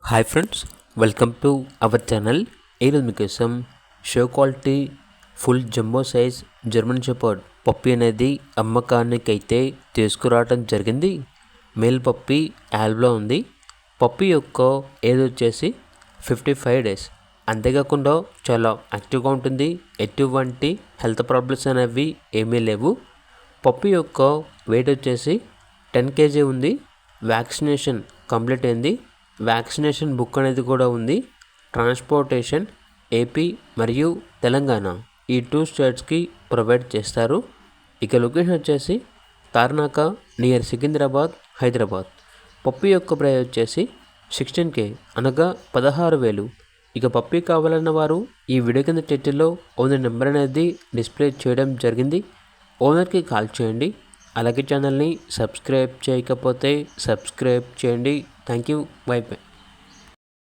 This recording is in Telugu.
Hi friends, welcome to our channel. ఈరోజు మీకోసం show quality full jumbo size German shepherd puppy అనేది అమ్మకానికైతే తీసుకురావడం జరిగింది. మేల్ పప్పి యాల్బ్లో ఉంది. పప్పి యొక్క ఏజ్ వచ్చేసి 55 days. అంతేకాకుండా చాలా యాక్టివ్గా ఉంటుంది. ఎటువంటి హెల్త్ ప్రాబ్లమ్స్ అనేవి ఏమీ లేవు. పప్పి యొక్క వెయిట్ వచ్చేసి 10 kg ఉంది. వ్యాక్సినేషన్ కంప్లీట్ అయింది. వ్యాక్సినేషన్ బుక్ అనేది కూడా ఉంది. ట్రాన్స్పోర్టేషన్ ఏపీ మరియు తెలంగాణ ఈ 2 స్టేట్స్కి ప్రొవైడ్ చేస్తారు. ఇక లొకేషన్ వచ్చేసి తార్నాక నియర్ సికింద్రాబాద్, హైదరాబాద్. పప్పి యొక్క ప్రైస్ వచ్చేసి 16K అనగా 16,000. ఇక పప్పి కావాలన్న వారు ఈ వీడియో కింద టైటిల్లో ఓనర్ నెంబర్ అనేది డిస్ప్లే చేయడం జరిగింది. ఓనర్కి కాల్ చేయండి. అలాగే ఛానల్ని సబ్స్క్రైబ్ చేయకపోతే సబ్స్క్రైబ్ చేయండి. Thank you. By by.